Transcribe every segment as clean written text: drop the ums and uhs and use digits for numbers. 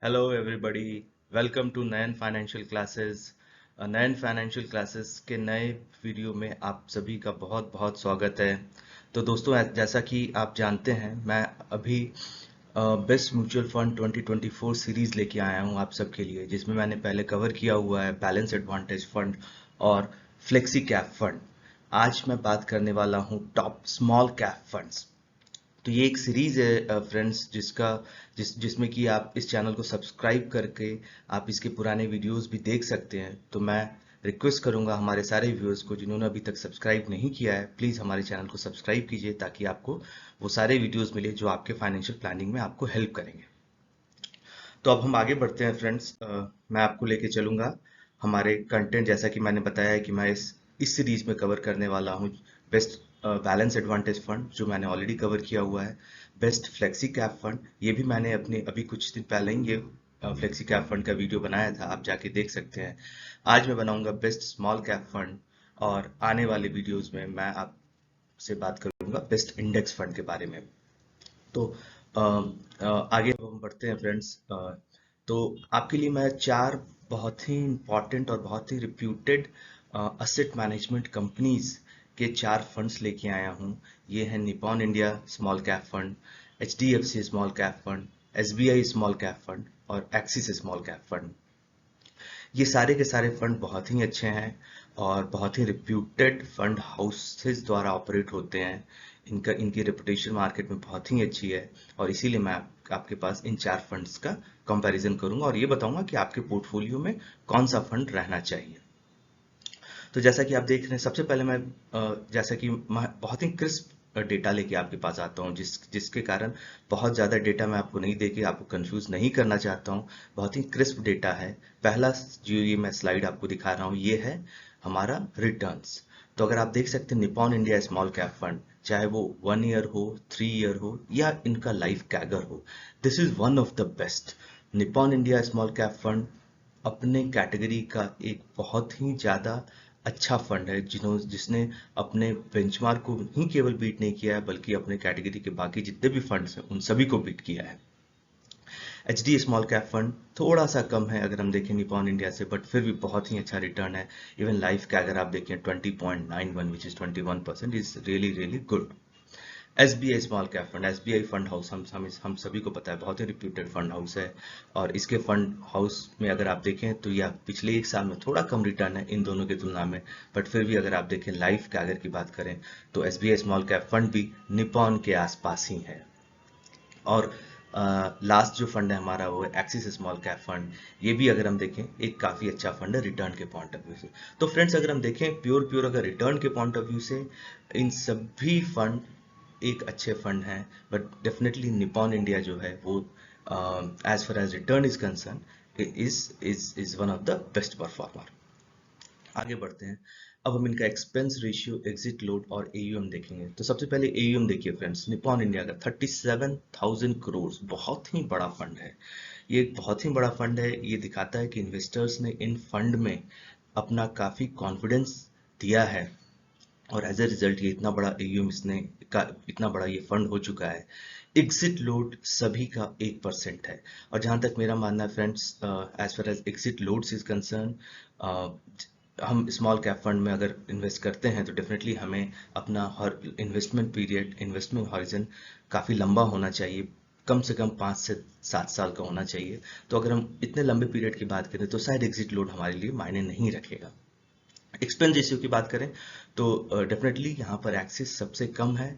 Hello everybody, welcome to Nayan financial classes. Nayan financial classes के नए video में आप सभी का बहुत बहुत स्वागत है। तो दोस्तों, जैसा कि आप जानते हैं, मैं अभी बेस्ट म्यूचुअल फंड 2024 सीरीज लेके आया हूं आप सबके लिए, जिसमें मैंने पहले कवर किया हुआ है बैलेंस एडवांटेज फंड और फ्लेक्सी कैप फंड। आज मैं बात करने वाला हूं टॉप स्मॉल कैप फंड्स। तो ये एक सीरीज है फ्रेंड्स, जिसमें कि आप इस चैनल को सब्सक्राइब करके आप इसके पुराने वीडियोस भी देख सकते हैं। तो मैं रिक्वेस्ट करूंगा हमारे सारे व्यूअर्स को, जिन्होंने अभी तक सब्सक्राइब नहीं किया है, प्लीज़ हमारे चैनल को सब्सक्राइब कीजिए, ताकि आपको वो सारे वीडियोस मिले जो आपके फाइनेंशियल प्लानिंग में आपको हेल्प करेंगे। तो अब हम आगे बढ़ते हैं फ्रेंड्स। मैं आपको लेके चलूंगा हमारे कंटेंट। जैसा कि मैंने बताया है कि मैं इस सीरीज में कवर करने वाला हूँ बेस्ट बैलेंस एडवांटेज फंड, जो मैंने ऑलरेडी कवर किया हुआ है। बेस्ट फ्लेक्सी कैप फंड, ये भी मैंने अपने अभी कुछ दिन पहले ही ये फ्लेक्सी कैप फंड का वीडियो बनाया था, आप जाके देख सकते हैं। आज मैं बनाऊंगा बेस्ट स्मॉल कैप फंड, और आने वाले वीडियोस में मैं आपसे बात करूंगा बेस्ट इंडेक्स फंड के बारे में। तो आगे हम बढ़ते हैं फ्रेंड्स। तो आपके लिए मैं चार बहुत ही इम्पोर्टेंट और बहुत ही रिप्यूटेड असेट मैनेजमेंट कंपनीज के चार फंड्स लेके आया हूँ। ये है Nippon India small cap fund, HDFC small cap fund, SBI small cap fund और एक्सिस स्मॉल कैप फंड। ये सारे के सारे फंड बहुत ही अच्छे हैं और बहुत ही रिप्यूटेड फंड हाउसेस द्वारा ऑपरेट होते हैं। इनकी रेपुटेशन मार्केट में बहुत ही अच्छी है, और इसीलिए मैं आपके पास इन चार फंड्स का कंपैरिजन करूंगा और ये बताऊंगा कि आपके पोर्टफोलियो में कौन सा फंड रहना चाहिए। तो जैसा कि आप देख रहे हैं, सबसे पहले मैं जैसा कि मैं बहुत ही क्रिस्प डेटा लेके आपके पास आता हूँ, जिसके कारण बहुत ज़्यादा डेटा मैं आपको नहीं देके आपको कंफ्यूज नहीं करना चाहता हूँ। बहुत ही क्रिस्प डेटा है। पहला जो ये मैं स्लाइड आपको दिखा रहा हूँ, ये है हमारा रिटर्न्स। तो अगर आप देख सकते हैं, Nippon India small cap fund, चाहे वो 1 ईयर हो, 3 ईयर हो, या इनका लाइफ कैगर हो, this is one of the best. Nippon India small cap fund अपने कैटेगरी का एक बहुत ही ज़्यादा अच्छा फंड है, जिसने अपने बेंचमार्क को ही केवल बीट नहीं किया है, बल्कि अपने कैटेगरी के बाकी जितने भी फंड्स हैं उन सभी को बीट किया है। H D small cap fund थोड़ा सा कम है अगर हम देखें निपॉन इंडिया से, बट फिर भी बहुत ही अच्छा रिटर्न है। इवन लाइफ का अगर आप देखें 20.91, which is 21%, is really really good. SBI small cap fund, SBI fund house, हम सभी को पता है, बहुत ही रिप्यूटेड फंड हाउस है। और इसके फंड हाउस में अगर आप देखें तो यह पिछले एक साल में थोड़ा कम रिटर्न है इन दोनों की तुलना में, बट फिर भी अगर आप देखें लाइफ कैगर की बात करें तो एसबीआई स्मॉल कैप फंड भी निपॉन के आसपास ही है। और लास्ट जो फंड है हमारा, वो है एक्सिस स्मॉल कैप फंड। ये भी अगर हम देखें एक काफ़ी अच्छा फंड है रिटर्न के पॉइंट ऑफ व्यू से। तो फ्रेंड्स, अगर हम देखें प्योर प्योर अगर रिटर्न के पॉइंट ऑफ व्यू से, इन सभी फंड एक अच्छे फंड हैं, बट डेफिनेटली निपॉन इंडिया जो है वो as far as return is concern is one of the best performer. आगे बढ़ते हैं। अब हम इनका एक्सपेंस रेशियो, एग्जिट लोड और एयूएम देखेंगे। तो सबसे पहले एयूएम देखिए फ्रेंड्स, निपॉन इंडिया का 37,000 करोड़, बहुत ही बड़ा फंड है। ये एक बहुत ही बड़ा फंड है। ये दिखाता है कि इन्वेस्टर्स ने इन फंड में अपना काफी कॉन्फिडेंस दिया है, और एज ए रिजल्ट ये इतना बड़ा एयूएम इसने का इतना बड़ा ये फंड हो चुका है। एग्जिट लोड सभी का 1% है। और जहां तक मेरा मानना है friends, as far as exit loads is concern, हम स्मॉल कैप फंड में अगर इन्वेस्ट करते हैं तो डेफिनेटली हमें अपना हर इन्वेस्टमेंट पीरियड, इन्वेस्टमेंट हॉरिजन काफ़ी लंबा होना चाहिए, कम से कम 5 से 7 साल का होना चाहिए। तो अगर हम इतने लंबे पीरियड की बात करें तो शायद एग्जिट लोड हमारे लिए मायने नहीं रखेगा। एक्सपेंस रेशियो की बात करें तो डेफिनेटली यहाँ पर एक्सिस सबसे कम है,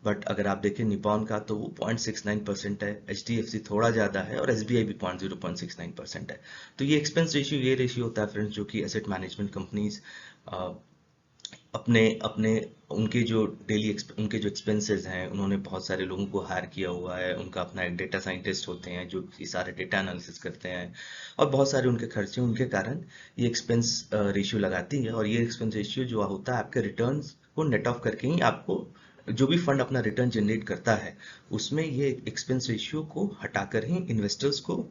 बट अगर आप देखें निपॉन का तो वो 0.69% है, एच डी एफ सी थोड़ा ज़्यादा है, और एस बी आई भी 0.69% है। तो ये एक्सपेंस रेशियो ये रेशियो होता है फ्रेंड्स, जो कि एसेट मैनेजमेंट कंपनीज अपने अपने उनके जो एक्सपेंसेस हैं, उन्होंने बहुत सारे लोगों को हायर किया हुआ है, उनका अपना एक डेटा साइंटिस्ट होते हैं जो ये सारे डेटा एनालिसिस करते हैं, और बहुत सारे उनके खर्चे, उनके कारण ये एक्सपेंस रेशियो लगाती है। और ये एक्सपेंस रेशियो जो होता है आपके रिटर्न्स को नेट ऑफ करके ही आपको, जो भी फंड अपना रिटर्न जनरेट करता है उसमें ये एक्सपेंस रेशियो को हटाकर ही इन्वेस्टर्स को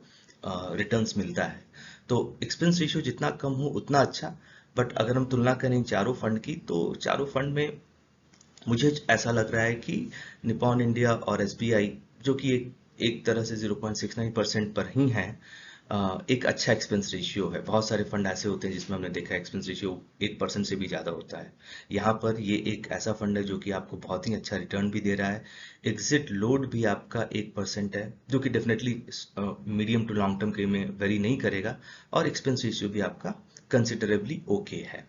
रिटर्न्स मिलता है। तो एक्सपेंस रेशियो जितना कम हो उतना अच्छा। बट अगर हम तुलना करें चारों फंड की, तो चारों फंड में मुझे ऐसा लग रहा है कि निपॉन इंडिया और एसबीआई, जो कि एक एक तरह से 0.69% पर ही हैं, एक अच्छा एक्सपेंस रेशियो है। बहुत सारे फंड ऐसे होते हैं जिसमें हमने देखा एक्सपेंस रेशियो 1% से भी ज़्यादा होता है। यहाँ पर ये एक ऐसा फंड है जो कि आपको बहुत ही अच्छा रिटर्न भी दे रहा है। एग्जिट लोड भी आपका 1% है, जो कि definitely medium to long term के में वेरी नहीं करेगा, और एक्सपेंस रेशियो भी आपका कंसिडरेबली ओके है।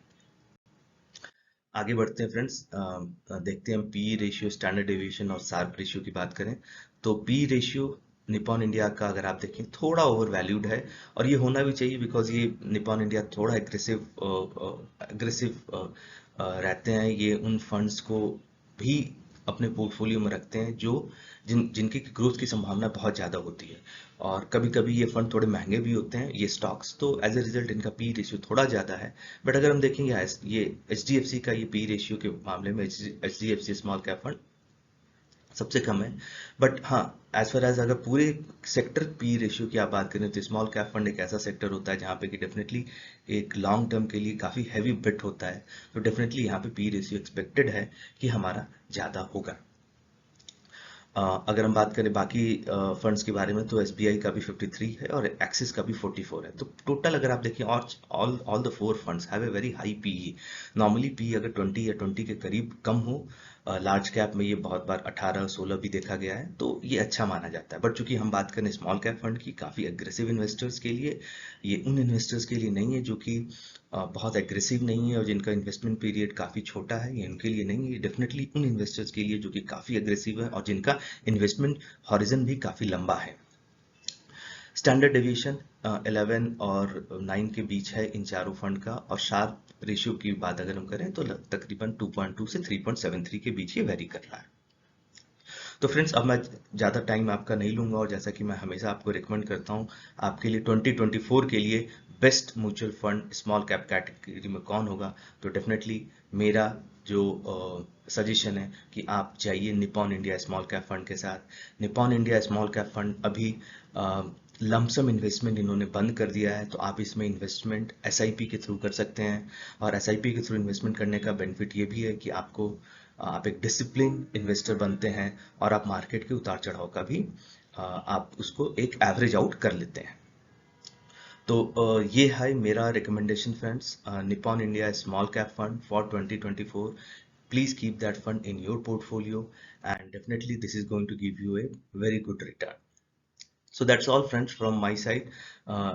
आगे बढ़ते हैं फ्रेंड्स, देखते हैं हम पी रेशियो, स्टैंडर्ड डेविएशन और शार्प रेशियो की बात करें तो पी रेशियो निप्पॉन इंडिया का अगर आप देखें थोड़ा ओवर वैल्यूड है, और ये होना भी चाहिए बिकॉज ये निप्पॉन इंडिया थोड़ा एग्रेसिव एग्रेसिव रहते हैं। ये उन फंड्स को भी अपने पोर्टफोलियो में रखते हैं जो जिनकी ग्रोथ की संभावना बहुत ज़्यादा होती है, और कभी कभी ये फंड थोड़े महंगे भी होते हैं ये स्टॉक्स, तो एज ए रिजल्ट इनका पी रेशियो थोड़ा ज़्यादा है। बट अगर हम देखेंगे ये HDFC का ये पी रेशियो के मामले में HDFC स्मॉल कैप फंड सबसे कम है। बट हाँ, एज फार एज अगर पूरे सेक्टर पी रेशियो की आप बात करें तो स्मॉल कैप फंड एक ऐसा सेक्टर होता है जहाँ पे कि डेफिनेटली एक लॉन्ग टर्म के लिए काफ़ी हैवी बेट होता है, तो डेफिनेटली यहाँ पे पी रेशियो एक्सपेक्टेड है कि हमारा ज़्यादा होगा। अगर हम बात करें बाकी फंड्स के बारे में तो SBI का भी 53 है और एक्सिस का भी 44 है। तो टोटल अगर आप देखिए all the four funds have a very high PE. Normally P अगर 20 या 20 के करीब कम हो, लार्ज कैप में ये बहुत बार 18-16 भी देखा गया है, तो ये अच्छा माना जाता है। बट चूंकि हम बात करें स्मॉल कैप फंड की, काफ़ी एग्रेसिव इन्वेस्टर्स के लिए, ये उन इन्वेस्टर्स के लिए नहीं है जो कि बहुत एग्रेसिव नहीं है और जिनका इन्वेस्टमेंट पीरियड काफ़ी छोटा है, ये उनके लिए नहीं है। डेफिनेटली उन इन्वेस्टर्स के लिए जो कि काफ़ी एग्रेसिव है और जिनका इन्वेस्टमेंट हॉरिजन भी काफ़ी लंबा है। स्टैंडर्ड डेविएशन 11 और 9 के बीच है इन चारों फंड का, और शार्प रेशियो की बात अगर हम करें तो तकरीबन 2.2 से 3.73 के बीच ये वेरी कर रहा है। तो फ्रेंड्स, अब मैं ज़्यादा टाइम आपका नहीं लूंगा, और जैसा कि मैं हमेशा आपको रिकमेंड करता हूँ, आपके लिए 2024 के लिए best mutual fund small cap category में कौन होगा, तो डेफिनेटली मेरा जो सजेशन है कि आप जाइए Nippon India small cap fund के साथ। Nippon India small cap fund अभी लमसम इन्वेस्टमेंट इन्होंने बंद कर दिया है, तो आप इसमें इन्वेस्टमेंट SIP के थ्रू कर सकते हैं, और SIP के थ्रू इन्वेस्टमेंट करने का बेनिफिट ये भी है कि आप एक डिसिप्लिन इन्वेस्टर बनते हैं, और आप मार्केट के उतार चढ़ाव का भी आप उसको एक एवरेज आउट कर लेते हैं। तो ये है मेरा recommendation friends, Nippon India small cap fund for 2024। please keep that fund in your portfolio, and definitely this is going to give you a very good return. So that's all friends from my side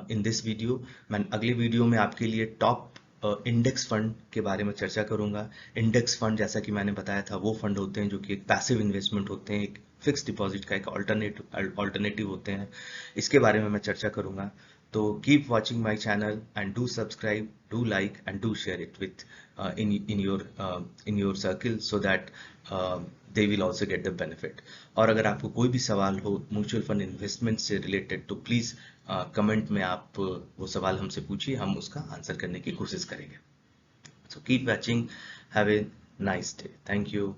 in this video. मैं अगले video में आपके लिए top index fund के बारे में चर्चा करूंगा। इंडेक्स फंड जैसा कि मैंने बताया था वो फंड होते हैं जो कि एक पैसिव इन्वेस्टमेंट होते हैं, एक फिक्स डिपॉजिट का एक ऑल्टरनेटिव होते हैं, इसके बारे में मैं चर्चा करूंगा। तो keep watching my channel and do subscribe, do like and do share it with in your circle so that they will also get the benefit. और अगर आपको कोई भी सवाल हो म्यूचुअल फंड इन्वेस्टमेंट से रिलेटेड तो प्लीज़ कमेंट में आप वो सवाल हमसे पूछिए, हम उसका आंसर करने की कोशिश करेंगे। So keep watching, have a nice day. Thank you.